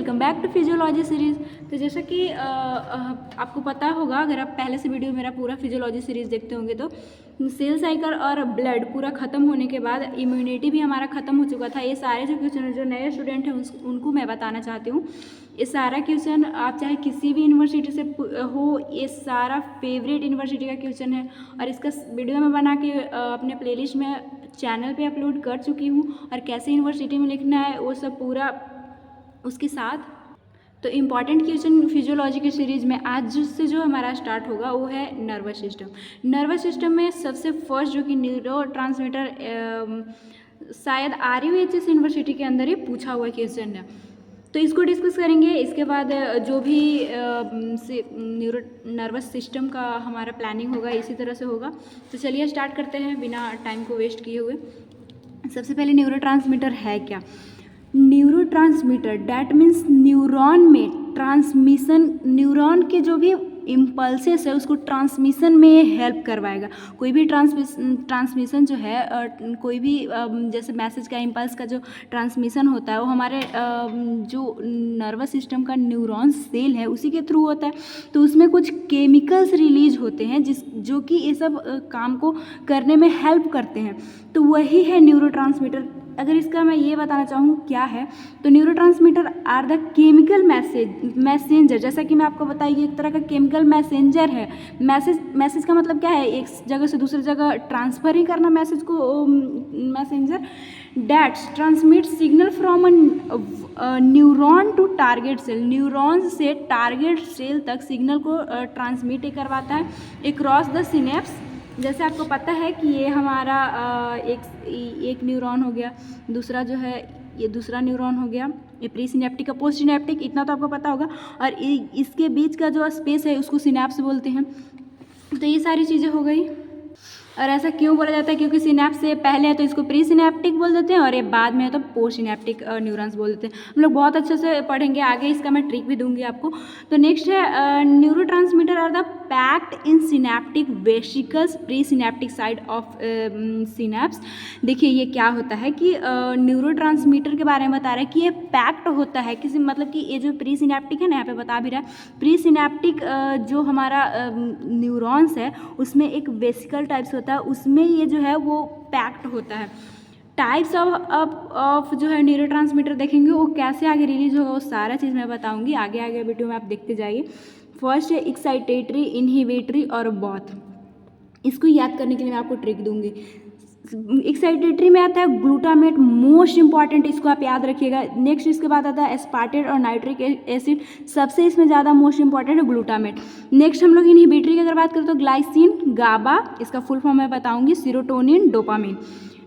Welcome back to physiology series. तो जैसा कि आपको पता होगा, अगर आप पहले से वीडियो मेरा पूरा फिजियोलॉजी सीरीज़ देखते होंगे तो सेल साइकिल और ब्लड पूरा ख़त्म होने के बाद इम्यूनिटी भी हमारा ख़त्म हो चुका था। ये सारे जो क्वेश्चन जो नए स्टूडेंट हैं उनको मैं बताना चाहती हूँ। ये सारा क्वेश्चन आप चाहे किसी भी यूनिवर्सिटी से हो, ये सारा फेवरेट यूनिवर्सिटी का क्वेश्चन है और इसका वीडियो मैं बना के अपने प्लेलिस्ट में चैनल पे अपलोड कर चुकी हूँ और कैसे यूनिवर्सिटी में लिखना है वो सब पूरा उसके साथ। तो इम्पॉर्टेंट क्वेश्चन फिजियोलॉजी की सीरीज़ में आज से जो हमारा स्टार्ट होगा वो है नर्वस सिस्टम। नर्वस सिस्टम में सबसे फर्स्ट जो कि न्यूरो ट्रांसमीटर शायद RUHS यूनिवर्सिटी के अंदर ही पूछा हुआ क्वेश्चन है, तो इसको डिस्कस करेंगे। इसके बाद जो भी नर्वस सिस्टम का हमारा प्लानिंग होगा इसी तरह से होगा। तो चलिए स्टार्ट करते हैं बिना टाइम को वेस्ट किए हुए। सबसे पहले न्यूरोट्रांसमीटर है क्या? न्यूरोट्रांसमीटर डैट मीन्स न्यूरॉन में ट्रांसमिशन, न्यूरॉन के जो भी इम्पल्सेस है उसको ट्रांसमिशन में हेल्प करवाएगा। कोई भी ट्रांसमिशन जो है कोई भी जैसे मैसेज का इम्पल्स का जो ट्रांसमिशन होता है वो हमारे जो नर्वस सिस्टम का न्यूरॉन सेल है उसी के थ्रू होता है। तो उसमें कुछ केमिकल्स रिलीज होते हैं जो कि ये सब काम को करने में हेल्प करते हैं, तो वही है न्यूरोट्रांसमीटर। अगर इसका मैं ये बताना चाहूँ क्या है, तो neurotransmitter are the chemical messenger. जैसा कि मैं आपको बताई एक तरह का केमिकल मैसेंजर है। मैसेज का मतलब क्या है? एक जगह से दूसरी जगह ट्रांसफ़र ही करना मैसेज को, messenger that transmit signal from neuron to target cell. Neuron से टारगेट सेल तक सिग्नल को ट्रांसमिट करवाता है अक्रॉस द सिनेप्स। जैसे आपको पता है कि ये हमारा एक न्यूरॉन हो गया, दूसरा जो है ये दूसरा न्यूरॉन हो गया, ये प्री सिनेप्टिक का पोस्ट सिनेप्टिक, इतना तो आपको पता होगा। और इसके बीच का जो स्पेस है उसको सिनेप्स बोलते हैं। तो ये सारी चीज़ें हो गई। और ऐसा क्यों बोला जाता है? क्योंकि सिनेप्स से पहले है तो इसको प्री सिनेप्टिक बोल देते हैं और ये बाद में है तो पोस्ट सिनेप्टिक न्यूरॉन्स बोल देते हैं। हम लोग बहुत अच्छे से पढ़ेंगे आगे, इसका मैं ट्रिक भी दूंगी आपको। तो नेक्स्ट है neurotransmitter are the packed in synaptic vesicles pre synaptic side of synapse. देखिए ये क्या होता है कि न्यूरोट्रांसमीटर के बारे में बता रहा है कि ये पैक्ड होता है किसी, मतलब कि ये जो प्री सिनेप्टिक है ना, यहाँ पे बता भी रहा है प्री सिनेप्टिक जो हमारा न्यूरॉन्स है उसमें एक वेसिकल टाइप्स होता है, उसमें ये जो है वो पैक्ड होता है। टाइप्स ऑफ जो है न्यूरोट्रांसमीटर देखेंगे वो कैसे आगे रिलीज होगा वो सारा चीज़ मैं बताऊंगी आगे वीडियो में, आप देखते जाइए। फर्स्ट है एक्साइटेटरी, इनहिबिटरी और बोथ। इसको याद करने के लिए मैं आपको ट्रिक दूंगी। एक्साइटेटरी में आता है ग्लूटामेट, मोस्ट इंपॉर्टेंट, इसको आप याद रखिएगा। नेक्स्ट इसके बाद आता है एस्पार्टेट और नाइट्रिक एसिड, सबसे इसमें ज़्यादा मोस्ट इंपॉर्टेंट है ग्लूटामेट। नेक्स्ट हम लोग इनहिबिटरी की अगर बात करें तो ग्लाइसिन, गाबा, इसका फुल फॉर्म मैं बताऊंगी, सीरोटोनिन, डोपामिन।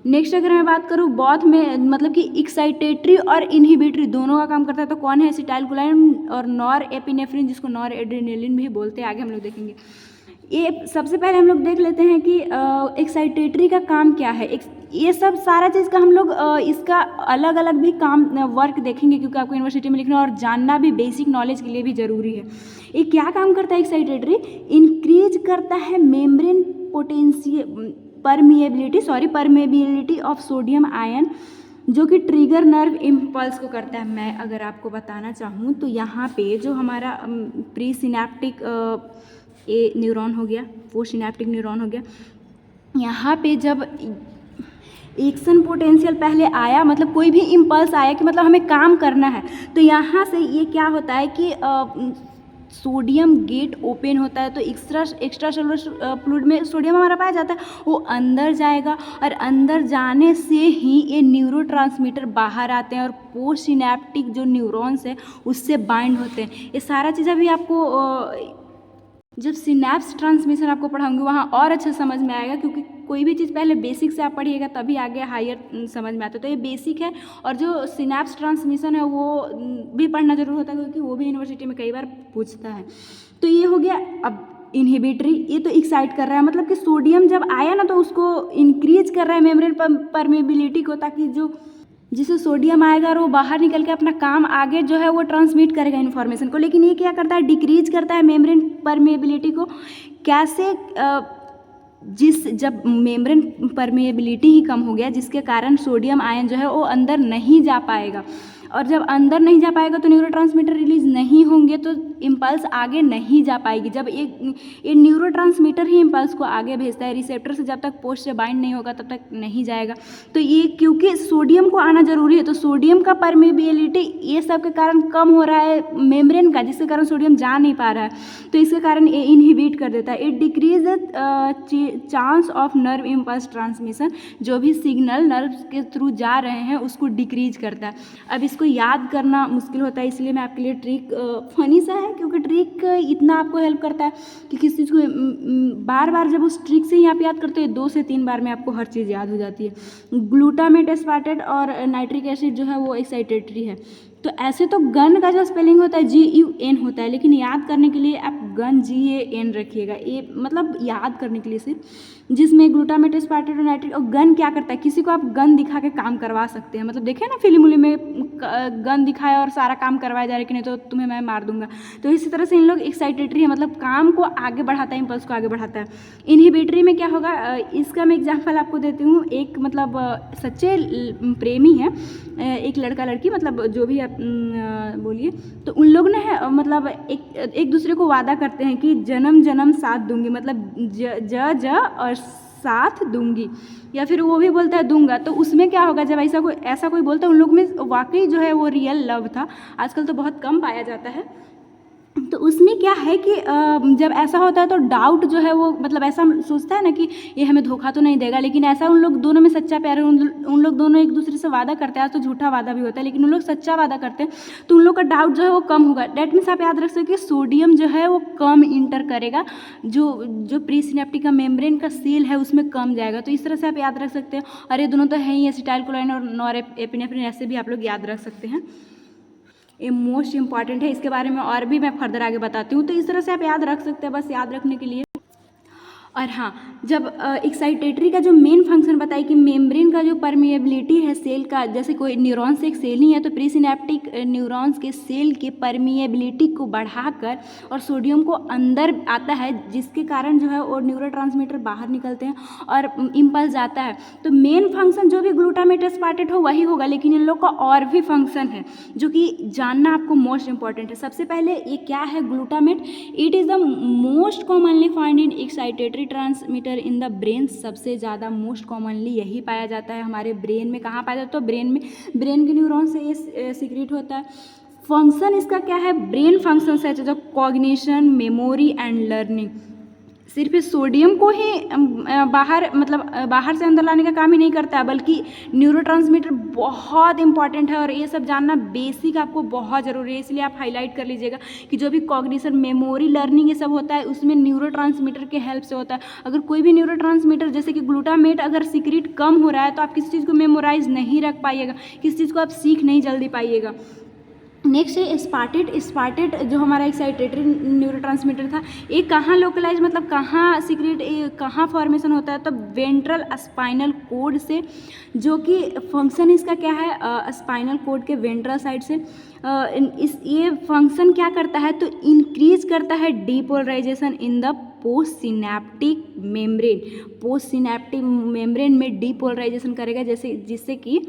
नेक्स्ट अगर मैं बात करूँ बॉथ में, मतलब कि एक्साइटेटरी और इनहिबिटरी दोनों का काम करता है, तो कौन है? एसिटाइलकोलाइन और नॉर एपिनेफ्रिन, जिसको नॉर एड्रेनालिन भी बोलते हैं, आगे हम लोग देखेंगे। ये सबसे पहले हम लोग देख लेते हैं कि एक्साइटेटरी का काम क्या है। ये सब सारा चीज़ का हम लोग इसका अलग अलग भी काम वर्क देखेंगे, क्योंकि आपको यूनिवर्सिटी में लिखना और जानना भी बेसिक नॉलेज के लिए भी ज़रूरी है। ये क्या काम करता है एक्साइटेटरी? इंक्रीज करता है membrane permeability of sodium ion, जो कि ट्रिगर नर्व इम्पल्स को करता है। मैं अगर आपको बताना चाहूँ तो यहाँ पे जो हमारा प्री सिनेप्टिक ये न्यूरॉन हो गया, पोस्ट सिनेप्टिक न्यूरॉन हो गया, यहाँ पे जब एक्शन पोटेंशियल पहले आया, मतलब कोई भी इम्पल्स आया कि मतलब हमें काम करना है, तो यहाँ से ये क्या होता है कि सोडियम गेट ओपन होता है, तो एक्स्ट्रा सेलुलर फ्लूइड में सोडियम हमारा पाया जाता है, वो अंदर जाएगा और अंदर जाने से ही ये न्यूरोट्रांसमीटर बाहर आते हैं और पोस्ट सिनेप्टिक जो न्यूरॉन्स है उससे बाइंड होते हैं। ये सारा चीज़ अभी आपको जब सिनेप्स ट्रांसमिशन आपको पढ़ाऊंगी वहाँ और अच्छा समझ में आएगा, क्योंकि कोई भी चीज़ पहले बेसिक से आप पढ़िएगा तभी आगे हायर समझ में आता है। तो ये बेसिक है, और जो सिनेप्स ट्रांसमिशन है वो भी पढ़ना जरूर होता है, क्योंकि वो भी यूनिवर्सिटी में कई बार पूछता है। तो ये हो गया। अब इनहिबिटरी, ये तो एक्साइट कर रहा है, मतलब कि सोडियम जब आया ना तो उसको इंक्रीज कर रहा है मेम्ब्रेन परमेबिलिटी को, ताकि जो जिससे सोडियम आएगा और वो बाहर निकल के अपना काम आगे जो है वो ट्रांसमिट करेगा इन्फॉर्मेशन को। लेकिन ये क्या करता है? डिक्रीज करता है मेम्ब्रेन परमेबिलिटी को। कैसे? जब मेम्ब्रेन परमेबिलिटी ही कम हो गया, जिसके कारण सोडियम आयन जो है वो अंदर नहीं जा पाएगा और जब अंदर नहीं जा पाएगा तो न्यूरोट्रांसमीटर रिलीज नहीं होंगे तो इम्पल्स आगे नहीं जा पाएगी। जब ये न्यूरोट्रांसमीटर ही इम्पल्स को आगे भेजता है, रिसेप्टर से जब तक पोस्ट से बाइंड नहीं होगा तब तक नहीं जाएगा। तो ये क्योंकि सोडियम को आना जरूरी है, तो सोडियम का परमेबिलिटी ये सब के कारण कम हो रहा है मेम्ब्रेन का, जिसके कारण सोडियम जा नहीं पा रहा है, तो इसके कारण ये इनहिबिट कर देता है। It decrease chance of nerve impulse transmission, जो भी सिग्नल नर्व के थ्रू जा रहे हैं उसको डिक्रीज करता है। अब इसको याद करना मुश्किल होता है, इसलिए मैं आपके लिए ट्रिक फनी सा है, क्योंकि ट्रिक इतना आपको हेल्प करता है कि किसी चीज़ को बार बार जब उस ट्रिक से ही आप याद करते हो 2 से 3 बार में आपको हर चीज़ याद हो जाती है। ग्लूटामेट एस्पार्टेट और नाइट्रिक एसिड जो है वो एक्साइटेटरी है। तो ऐसे तो गन का जो स्पेलिंग होता है GUN होता है, लेकिन याद करने के लिए आप गन GAN रखिएगा, ये मतलब याद करने के लिए सिर्फ, जिसमें ग्लूटामेट एस्पार्टेट और नाइट्रिक। और गन क्या करता है, किसी को आप गन दिखा के काम करवा सकते हैं, मतलब देखे ना फिल्म उलिम में गन दिखाया और सारा काम करवाया जा रहा है कि नहीं तो तुम्हें मैं मार दूंगा। तो इसी तरह से इन लोग एक्साइटेटरी है, मतलब काम को आगे बढ़ाता है, इम्पल्स को आगे बढ़ाता है। इनहिबिटरी में क्या होगा, इसका मैं एग्जाम्पल आपको देती हूँ। एक मतलब सच्चे प्रेमी है, एक लड़का लड़की, मतलब जो भी आप बोलिए, तो उन लोग ने है मतलब एक दूसरे को वादा करते हैं कि जन्म जन्म साथ दूंगी, मतलब ज और साथ दूंगी, या फिर वो भी बोलता है दूंगा। तो उसमें क्या होगा, जब ऐसा कोई बोलता है, उन लोग में वाकई जो है वो रियल लव था। आजकल तो बहुत कम पाया जाता है। तो उसमें क्या है कि जब ऐसा होता है तो डाउट जो है वो मतलब ऐसा सोचता है ना कि ये हमें धोखा तो नहीं देगा, लेकिन ऐसा उन लोग दोनों में सच्चा प्यार है, उन लोग दोनों एक दूसरे से वादा करते हैं। आज तो झूठा वादा भी होता है, लेकिन उन लोग सच्चा वादा करते हैं, तो उन लोग का डाउट जो है वो कम होगा। डेट मीन्स आप याद रख सकते हैं कि सोडियम जो है वो कम इंटर करेगा, जो प्री सिनेप्टिक का मेम्ब्रेन का सेल है उसमें कम जाएगा। तो इस तरह से आप याद रख सकते हैं। और ये दोनों तो है ही, एसिटाइलकोलाइन और नॉरएपिनेफ्रिन, ऐसे भी आप लोग याद रख सकते हैं। ये मोस्ट इंपॉर्टेंट है, इसके बारे में और भी मैं फर्दर आगे बताती हूँ। तो इस तरह से आप याद रख सकते हैं, बस याद रखने के लिए। और हाँ, जब एक्साइटेटरी का जो मेन फंक्शन बताइए कि मेम्ब्रेन का जो परमिएबिलिटी है सेल का, जैसे कोई न्यूरॉन से एक सेल नहीं है तो प्रीसिनेप्टिक न्यूरॉन्स के सेल के परमिएबिलिटी को बढ़ाकर और सोडियम को अंदर आता है, जिसके कारण जो है वो न्यूरोट्रांसमीटर बाहर निकलते हैं और इम्पल्स जाता है। तो मेन फंक्शन जो भी ग्लूटामेट एस्पार्टेट हो वही होगा, लेकिन इन लोग का और भी फंक्शन है जो कि जानना आपको मोस्ट इंपॉर्टेंट है। सबसे पहले ये क्या है glutamate, it is the most commonly find in excitatory transmitter in the brain. सबसे ज़्यादा मोस्ट कॉमनली यही पाया जाता है हमारे ब्रेन में। कहाँ पाया जाता है, तो ब्रेन में, ब्रेन के न्यूरॉन से ये सीक्रेट होता है। फंक्शन इसका क्या है, ब्रेन फंक्शन है जो कॉग्निशन, मेमोरी एंड लर्निंग। सिर्फ सोडियम को ही बाहर से अंदर लाने का काम ही नहीं करता है, बल्कि न्यूरोट्रांसमीटर बहुत इंपॉर्टेंट है। और ये सब जानना बेसिक आपको बहुत ज़रूरी है, इसलिए आप हाईलाइट कर लीजिएगा कि जो भी कॉग्निशन, मेमोरी, लर्निंग ये सब होता है उसमें न्यूरोट्रांसमीटर के हेल्प से होता है। अगर कोई भी न्यूरोट्रांसमीटर जैसे कि ग्लूटामेट अगर सीक्रेट कम हो रहा है तो आप किसी चीज़ को मेमोराइज नहीं रख पाइएगा, किसी चीज़ को आप सीख नहीं जल्दी पाइएगा। नेक्स्ट है एस्पार्टेट जो हमारा एक्साइटेटरी न्यूरोट्रांसमीटर था, ये कहाँ लोकलाइज, मतलब कहाँ सीक्रेट, कहाँ फॉर्मेशन होता है, तो वेंट्रल स्पाइनल कोड से, जो कि फंक्शन इसका क्या है, स्पाइनल कोड के वेंट्रल साइड से। ये फंक्शन क्या करता है, तो इंक्रीज करता है depolarisation in the post synaptic membrane. Post synaptic membrane में डीपोलराइजेशन करेगा, जिससे कि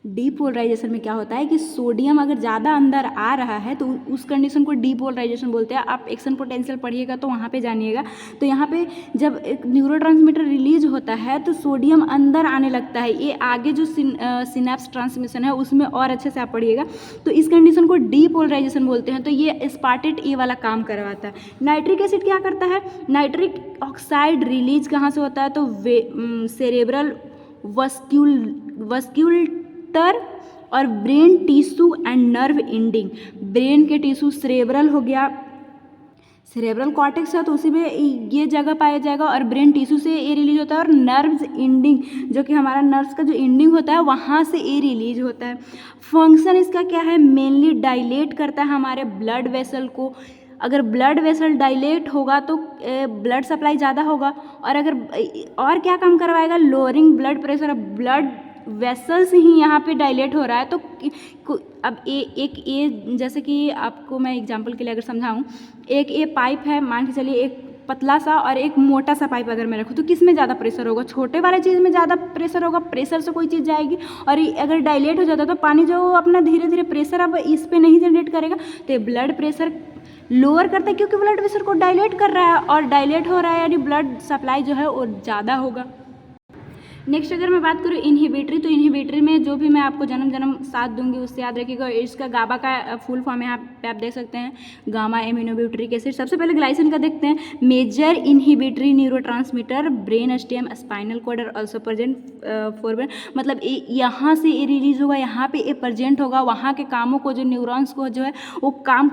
डीपोलराइजेशन में क्या होता है कि सोडियम अगर ज़्यादा अंदर आ रहा है तो उस कंडीशन को डीपोलराइजेशन बोलते हैं। आप एक्शन पोटेंशियल पढ़िएगा तो वहाँ पे जानिएगा। तो यहाँ पे जब एक न्यूरोट्रांसमीटर रिलीज होता है तो सोडियम अंदर आने लगता है, ये आगे जो सिनेप्स ट्रांसमिशन है उसमें और अच्छे से आप पढ़िएगा। तो इस कंडीशन को डीपोलराइजेशन बोलते हैं। तो ये एस्पार्टेट ये वाला काम करवाता है। नाइट्रिक एसिड क्या करता है, नाइट्रिक ऑक्साइड रिलीज कहाँ से होता है, तो सेरेब्रल वस्क्यूलर और brain tissue and nerve ending. Brain के टिश्यू सेरेब्रल हो गया, सेरेब्रल कॉर्टेक्स है तो उसी में ये जगह पाया जाएगा, और ब्रेन टिश्यू से ये रिलीज होता है, और नर्व्स एंडिंग जो कि हमारा नर्व्स का जो एंडिंग होता है वहाँ से ये रिलीज होता है। फंक्शन इसका क्या है, मेनली डायलेट करता है हमारे ब्लड वेसल को। अगर ब्लड वेसल डायलेट होगा तो ब्लड सप्लाई ज़्यादा होगा, और अगर और क्या काम करवाएगा, lowering blood pressure. Blood vessels ही यहाँ पे डायलेट हो रहा है, तो अब जैसे कि आपको मैं एग्जांपल के लिए अगर समझाऊँ, एक ये पाइप है, मान के चलिए एक पतला सा और एक मोटा सा पाइप अगर मैं रखूँ तो किस में ज़्यादा प्रेशर होगा? छोटे वाले चीज़ में ज़्यादा प्रेशर होगा, प्रेशर से कोई चीज़ जाएगी, और अगर डायलेट हो जाता है तो पानी जो अपना धीरे धीरे प्रेशर अब इस पे नहीं जनरेट करेगा, तो ब्लड प्रेशर लोअर करता है क्योंकि ब्लड प्रेशर को डायलेट कर रहा है, और डायलेट हो रहा है यानी ब्लड सप्लाई जो है वो ज़्यादा होगा। नेक्स्ट अगर मैं बात करूँ इनहिबिटरी, तो इनहिबिटरी में जो भी मैं आपको जन्म साथ दूंगी उससे याद रखिएगा। इसका गाबा का फुल फॉर्म यहाँ पे आप देख सकते हैं, गामा एमिनोब्यूटरिक एसिड। सबसे पहले ग्लाइसिन का देखते हैं। Major inhibitory neurotransmitter, brain stem, spinal cord और ऑल्सो प्रेजेंट फॉरब्रेन, मतलब यहाँ से ये रिलीज होगा, यहाँ पे ये प्रेजेंट होगा, वहाँ के कामों को जो न्यूरॉन्स को जो है वो काम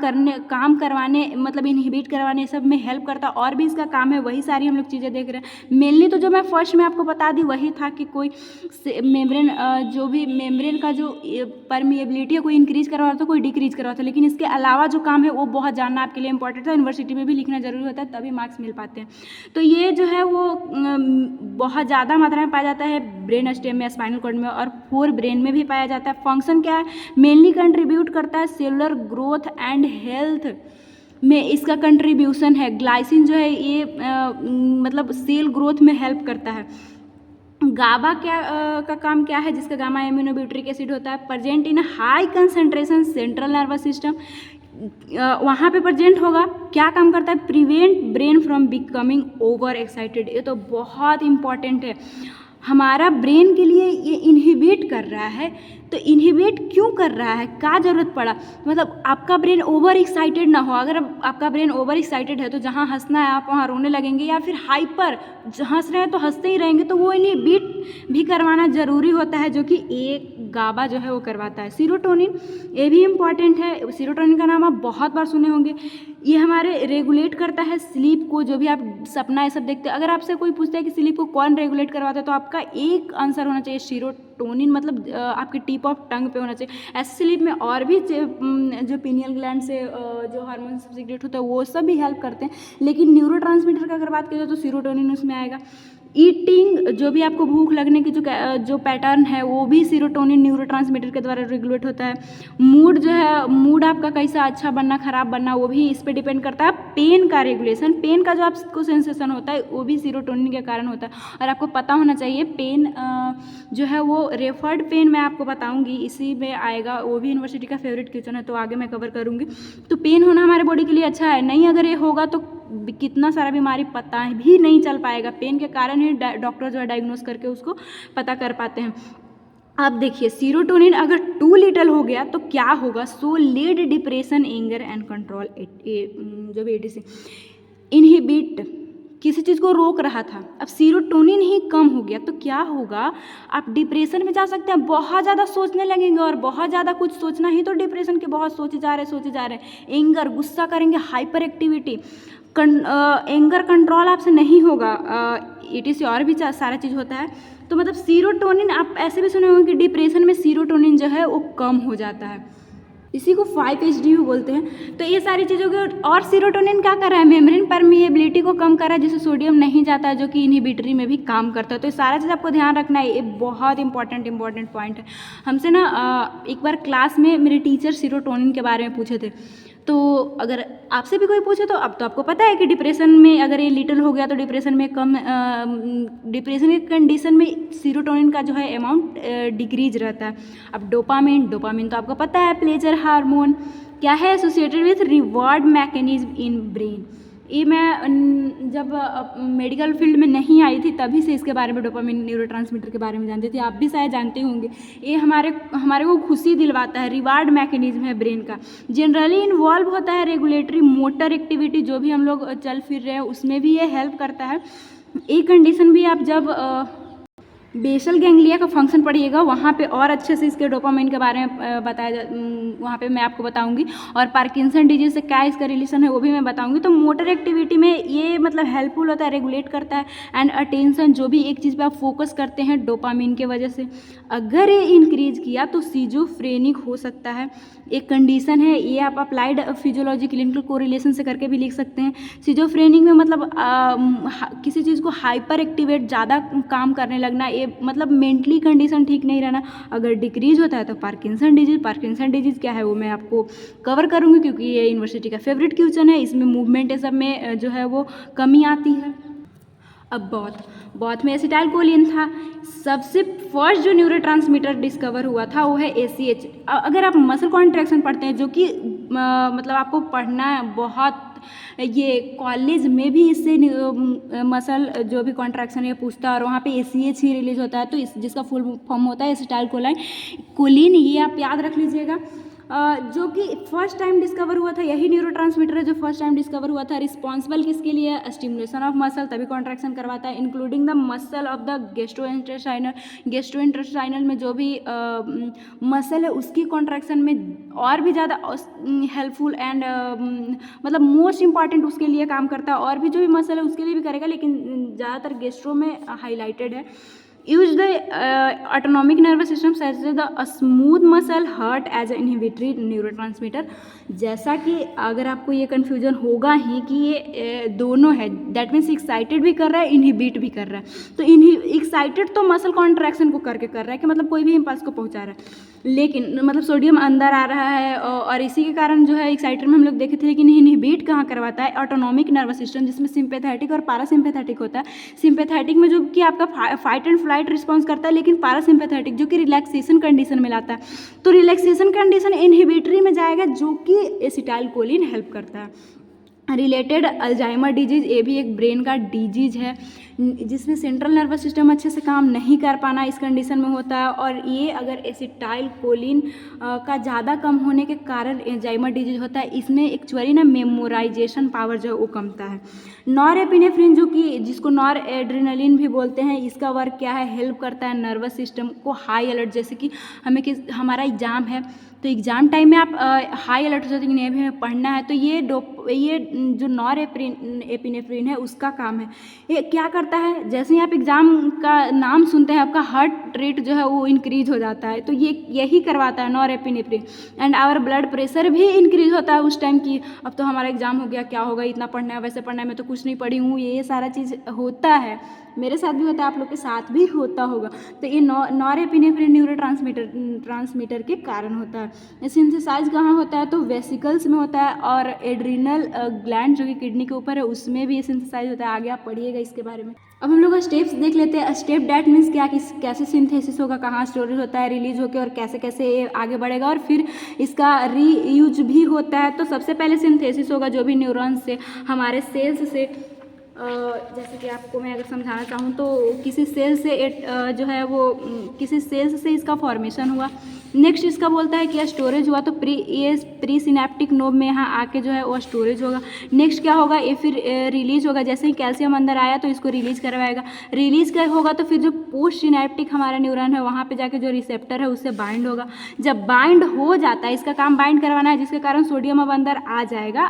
करवाने मतलब इनहिबिट करवाने सब में हेल्प करता है, और भी इसका काम है। वही सारी हम लोग चीज़ें देख रहे हैं। मेनली तो जो मैं फर्स्ट में आपको बता दी वही था कि कोई मेम्ब्रेन जो भी मेम्ब्रेन का जो परमिएबिलिटी है कोई इंक्रीज करवा था, कोई डिक्रीज करवा था, लेकिन इसके अलावा जो काम है वो बहुत जानना आपके लिए इंपॉर्टेंट था। यूनिवर्सिटी में भी लिखना जरूरी होता है, तभी मार्क्स मिल पाते हैं। तो ये जो है वो बहुत ज़्यादा मात्रा में पाया जाता है ब्रेन स्टेम में, स्पाइनल कॉर्ड में, और फोर ब्रेन में भी पाया जाता है। फंक्शन क्या है? मेनली कंट्रीब्यूट करता है सेलुलर ग्रोथ एंड हेल्थ में इसका कंट्रीब्यूशन है। ग्लाइसिन जो है ये मतलब सेल ग्रोथ में हेल्प करता है। गाबा का काम क्या है? जिसका गामा एमिनोब्यूटरिक एसिड होता है, present in high concentration central nervous system, वहाँ पे प्रेजेंट होगा। क्या काम करता है? Prevent brain from becoming over excited. ये तो बहुत इंपॉर्टेंट है हमारा ब्रेन के लिए। ये इनहिबिट कर रहा है, तो इनहिबिट क्यों कर रहा है? क्या ज़रूरत पड़ा? मतलब आपका ब्रेन ओवर एक्साइटेड ना हो। अगर आपका ब्रेन ओवर एक्साइटेड है तो जहाँ हंसना है आप वहाँ रोने लगेंगे, या फिर हाइपर हंस रहे हैं तो हंसते ही रहेंगे, तो वो इनहिबिट भी करवाना ज़रूरी होता है, जो कि एक गाबा जो है वो करवाता है। सीरोटोनिन, ये भी इम्पॉर्टेंट है। सीरोटोनिन का नाम आप बहुत बार सुने होंगे। ये हमारे रेगुलेट करता है स्लीप को, जो भी आप सपना ये सब देखते हैं। अगर आपसे कोई पूछता है कि स्लीप को कौन रेगुलेट करवाता है, तो आपका एक आंसर होना चाहिए सीरोटोनिन, मतलब आपके टिप ऑफ टंग पे होना चाहिए। ऐसे स्लीप में और भी जो पीनियल ग्लैंड से जो हार्मोन सीक्रेट होता है वो सब भी हेल्प करते हैं, लेकिन न्यूरोट्रांसमीटर का अगर बात करें तो सीरोटोनिन उसमें आएगा। ईटिंग, जो भी आपको भूख लगने की जो पैटर्न है वो भी सीरोटोनिन न्यूरोट्रांसमीटर के द्वारा रेगुलेट होता है। मूड जो है, मूड आपका कैसा, अच्छा बनना खराब बनना, वो भी इस पे डिपेंड करता है। पेन का रेगुलेशन, पेन का जो आपको सेंसेशन होता है वो भी सीरोटोनिन के कारण होता है। और आपको पता होना चाहिए पेन जो है वो रेफर्ड पेन मैं आपको बताऊंगी, इसी में आएगा, वो भी यूनिवर्सिटी का फेवरेट क्वेश्चन है, तो आगे मैं कवर करूँगी। तो पेन होना हमारे बॉडी के लिए अच्छा है, नहीं अगर ये होगा तो कितना सारा बीमारी पता भी नहीं चल पाएगा। पेन के कारण ही डॉक्टर जो है डायग्नोस करके उसको पता कर पाते हैं। अब देखिए सीरोटोनिन अगर टू लिटल हो गया तो क्या होगा? सो lead depression, anger and control, जो भी एडीसी इनहिबिट, किसी चीज़ को रोक रहा था, अब सीरोटोनिन ही कम हो गया तो क्या होगा? आप डिप्रेशन में जा सकते हैं, बहुत ज़्यादा सोचने लगेंगे, और बहुत ज़्यादा कुछ सोचना ही तो डिप्रेशन के, बहुत सोचे जा रहे हैं। एंगर, गुस्सा करेंगे, हाइपर एक्टिविटी, एंगर कंट्रोल आपसे नहीं होगा, ETC और भी सारा चीज़ होता है। तो मतलब सीरोटोनिन, आप ऐसे भी सुने होंगे कि डिप्रेशन में सीरोटोनिन जो है वो कम हो जाता है, इसी को 5-HTU बोलते हैं। तो ये सारी चीज़ों के, और सीरोटोनिन क्या कर रहा है? मेम्ब्रेन परमिएबिलिटी को कम कर रहा है, जिससे सोडियम नहीं जाता है, जो कि इनहिबिटरी में भी काम करता है। तो ये सारा चीज़ आपको ध्यान रखना है, ये बहुत इंपॉर्टेंट पॉइंट है। हमसे ना एक बार क्लास में मेरे टीचर सीरोटोनिन के बारे में पूछे थे, तो अगर आपसे भी कोई पूछे तो अब तो आपको पता है कि डिप्रेशन में अगर ये लिटिल हो गया तो डिप्रेशन में कम, डिप्रेशन की कंडीशन में सीरोटोनिन का जो है अमाउंट डिक्रीज रहता है। अब डोपामिन तो आपको पता है प्लेजर हार्मोन, क्या है? Associated with reward mechanism in brain. ये मैं जब मेडिकल फील्ड में नहीं आई थी तभी से इसके बारे में, डोपामिन न्यूरोट्रांसमीटर के बारे में जानती थी। आप भी शायद जानते होंगे। ये हमारे को खुशी दिलवाता है, रिवार्ड मैकेनिज्म है ब्रेन का। जनरली इन्वॉल्व होता है रेगुलेटरी मोटर एक्टिविटी, जो भी हम लोग चल फिर रहे हैं उसमें भी ये हेल्प करता है। एक कंडीशन भी आप जब बेसल गैंग्लिया का फंक्शन पढ़िएगा वहाँ पे और अच्छे से इसके डोपामाइन के बारे में बताया वहाँ पे मैं आपको बताऊंगी, और पार्किंसन डिजीज से क्या इसका रिलेशन है वो भी मैं बताऊंगी। तो मोटर एक्टिविटी में ये मतलब हेल्पफुल होता है, रेगुलेट करता है। एंड अटेंशन, जो भी एक चीज़ पे आप फोकस करते हैं डोपामिन के वजह से, अगर ये इंक्रीज किया तो सीजोफ्रेनिक हो सकता है। एक कंडीशन है, ये आप अप्लाइड फिजियोलॉजी क्लिनिकल कोरिलेशन से करके भी लिख सकते हैं। सीजोफ्रेनिक में मतलब किसी चीज़ को हाइपर एक्टिवेट, ज़्यादा काम करने लगना, मतलब मेंटली कंडीशन ठीक नहीं रहना, अगर डिक्रीज होता है तो पार्किंसन डिजीज़ क्या है वो मैं आपको कवर करूँगी, क्योंकि ये यूनिवर्सिटी का फेवरेट क्वेश्चन है। इसमें मूवमेंट ये सब में जो है वो कमी आती है। अब बॉथ में एसिटाइलकोलिन था। सबसे फर्स्ट जो न्यूरोट्रांसमीटर डिस्कवर हुआ था वो है ACH। अगर आप मसल कॉन्ट्रैक्शन पढ़ते हैं, जो कि मतलब आपको पढ़ना है बहुत, ये कॉलेज में भी इससे मसल जो भी कॉन्ट्रैक्शन है पूछता है, और वहाँ पे ACH ही रिलीज होता है, तो जिसका फुल फॉर्म होता है एसिटाइलकोलिन। ये आप याद रख लीजिएगा। जो कि फर्स्ट टाइम डिस्कवर हुआ था, यही न्यूरोट्रांसमीटर है जो फर्स्ट टाइम डिस्कवर हुआ था। रिस्पॉन्सिबल किसके लिए है? स्टिमुलेशन ऑफ मसल, तभी कॉन्ट्रैक्शन करवाता है, including the muscle of the gastrointestinal में जो भी मसल है उसकी कॉन्ट्रैक्शन में और भी ज़्यादा हेल्पफुल एंड मतलब मोस्ट इंपॉर्टेंट उसके लिए काम करता है। और भी जो भी मसल है उसके लिए भी करेगा, लेकिन ज़्यादातर गैस्ट्रो में हाईलाइटेड है। Use the autonomic nervous system such as the smooth muscle heart as an inhibitory neurotransmitter। जैसा कि अगर आपको ये कन्फ्यूजन होगा ही कि ये दोनों है, दैट मीन्स एक्साइटेड भी कर रहा है, इनहिबिट भी कर रहा है। तो एक्साइटेड तो मसल कॉन्ट्रैक्शन को करके कर रहा है कि मतलब कोई भी इम्पल्स को पहुंचा रहा है, लेकिन मतलब सोडियम अंदर आ रहा है, और इसी के कारण जो है एक्साइटेड में हम लोग देखे थे। लेकिन इनहिबिट कहाँ करवाता है? ऑटोनॉमिक नर्वस सिस्टम, जिसमें सिंपैथेटिक और पैरासिम्पैथेटिक होता है। सिंपैथेटिक में जो कि आपका फाइट एंड फ्लाइट रिस्पॉन्स करता है, लेकिन पैरासिम्पैथेटिक जो कि रिलैक्सेशन कंडीशन में लाता है। तो रिलैक्सेशन कंडीशन इनहिबिटरी में जाएगा, जो कि एसिटाइलकोलिन हेल्प करता है। रिलेटेड अल्जाइमर डिजीज़, ये भी एक ब्रेन का डिजीज है जिसमें सेंट्रल नर्वस सिस्टम अच्छे से काम नहीं कर पाना इस कंडीशन में होता है। और ये अगर एसिटाइलकोलिन का ज़्यादा कम होने के कारण अल्जाइमर डिजीज होता है। इसमें एक्चुअली ना मेमोराइजेशन पावर जो है वो कमता है। नॉरएपिनेफ्रिन, जो कि जिसको नॉर एड्रेनलिन भी बोलते हैं, इसका वर्क क्या है? हेल्प करता है नर्वस सिस्टम को हाई अलर्ट, जैसे कि हमारा एग्जाम है तो एग्ज़ाम टाइम में आप हाई अलर्ट हो जाते हैं कि नहीं हमें पढ़ना है, तो ये जो नॉरएपिनेफ्रिन है उसका काम है। ये क्या करता है? जैसे ही आप एग्ज़ाम का नाम सुनते हैं आपका हार्ट रेट जो है वो इंक्रीज हो जाता है, तो ये यही करवाता है norepinephrine. And our blood pressure भी इंक्रीज होता है उस टाइम की अब तो हमारा एग्ज़ाम हो गया, क्या होगा, इतना पढ़ना है, वैसे पढ़ना है, मैं तो कुछ नहीं पढ़ी हूँ, ये सारा चीज़ होता है। मेरे साथ भी होता है, आप लोग के साथ भी होता होगा। तो ये नॉरएपिनेफ्रिन ट्रांसमीटर के कारण होता है। सिंथेसाइज कहाँ होता है? तो वेसिकल्स में होता है, और एड्रिनल ग्लैंड जो कि किडनी के ऊपर है उसमें भी ये सिंथेसाइज होता है। आगे आप पढ़िएगा इसके बारे में। अब हम लोग स्टेप्स देख लेते हैं। स्टेप डैट मीन्स क्या, कैसे सिंथेसिस होगा, कहाँ स्टोरेज होता है, रिलीज होकर और कैसे कैसे आगे बढ़ेगा, और फिर इसका रीयूज भी होता है। तो सबसे पहले सिंथेसिस होगा जो भी न्यूरॉन्स से, हमारे सेल्स से। जैसे कि आपको मैं अगर समझाना चाहूँ तो किसी सेल से जो है वो किसी सेल्स से इसका फॉर्मेशन हुआ। नेक्स्ट इसका बोलता है कि स्टोरेज हुआ, तो प्री सिनेप्टिक नोब में यहाँ आके जो है वो स्टोरेज होगा। नेक्स्ट क्या होगा? ये फिर रिलीज होगा, जैसे ही कैल्शियम अंदर आया तो इसको रिलीज करवाएगा। रिलीज क्या होगा? तो फिर जो पोस्ट सिनेप्टिक हमारा न्यूरॉन है वहाँ पे जाके जो रिसेप्टर है उससे बाइंड होगा। जब बाइंड हो जाता है, इसका काम बाइंड करवाना है, जिसके कारण सोडियम अब अंदर आ जाएगा।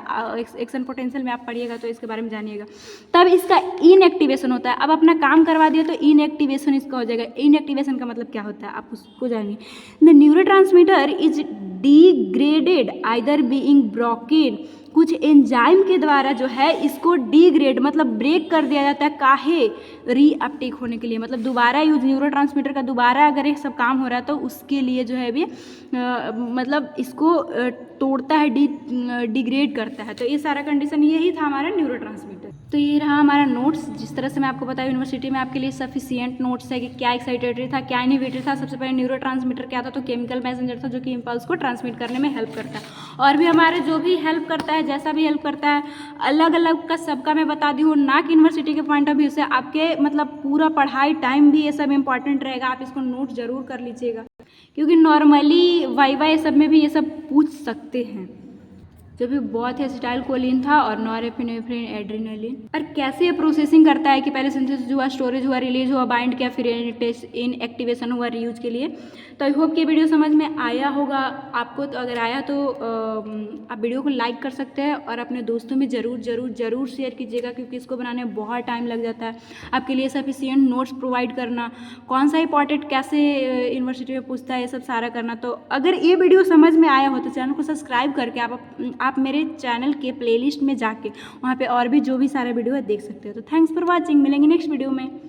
एक्शन पोटेंशियल में आप पढ़िएगा तो इसके बारे में जानिएगा। तब इसका इनएक्टिवेशन होता है। अब अपना काम करवा दिया तो इनएक्टिवेशन इसका हो जाएगा। इनएक्टिवेशन का मतलब क्या होता है आप उसको जानिए। The neurotransmitter is degraded either being broken, कुछ एंजाइम के द्वारा जो है इसको डिग्रेड मतलब ब्रेक कर दिया जाता है। काहे? रीअपटेक होने के लिए, मतलब दोबारा यूज, न्यूरोट्रांसमीटर का दोबारा अगर ये सब काम हो रहा है तो उसके लिए जो है भी मतलब इसको तोड़ता है, डिग्रेड करता है। तो ये सारा कंडीशन यही था हमारा न्यूरोट्रांसमीटर। तो ये रहा हमारा नोट्स। जिस तरह से मैं आपको बताया यूनिवर्सिटी में आपके लिए सफिशिएंट नोट्स है कि क्या एक्साइटेटरी था, क्या इनहिबिटरी था। सबसे पहले न्यूरोट्रांसमीटर क्या था? तो केमिकल मैसेंजर था जो कि इम्पल्स को ट्रांसमिट करने में हेल्प करता है। और भी हमारे जो भी हेल्प करता है, जैसा भी हेल्प करता है, अलग अलग का सबका मैं बता दी हूँ, ना कि यूनिवर्सिटी के पॉइंट ऑफ व्यू से। आपके मतलब पूरा पढ़ाई टाइम भी ये सब इंपॉर्टेंट रहेगा, आप इसको नोट जरूर कर लीजिएगा, क्योंकि नॉर्मली वाइवा ये सब में भी ये सब पूछ सकते हैं। जो भी बहुत ही एसिटाइलकोलिन था और नॉरएपिनेफ्रिन, एड्रेनलिन। और कैसे ये प्रोसेसिंग करता है कि पहले सिंथेसिस हुआ, स्टोरेज हुआ, रिलीज हुआ, बाइंड किया, फिर इन एक्टिवेशन हुआ रीयूज के लिए। तो आई होप कि वीडियो समझ में आया होगा आपको। तो अगर आया तो आप वीडियो को लाइक कर सकते हैं और अपने दोस्तों में ज़रूर शेयर कीजिएगा, क्योंकि इसको बनाने में बहुत टाइम लग जाता है। आपके लिए सफिशिएंट नोट्स प्रोवाइड करना, कौन सा इंपॉर्टेंट कैसे यूनिवर्सिटी में पूछता है, ये सब सारा करना। तो अगर ये वीडियो समझ में आया हो तो चैनल को सब्सक्राइब करके आप मेरे चैनल के प्लेलिस्ट में जाके वहाँ पे और भी जो भी सारे वीडियो है देख सकते हो। तो थैंक्स फॉर वॉचिंग, मिलेंगे नेक्स्ट वीडियो में।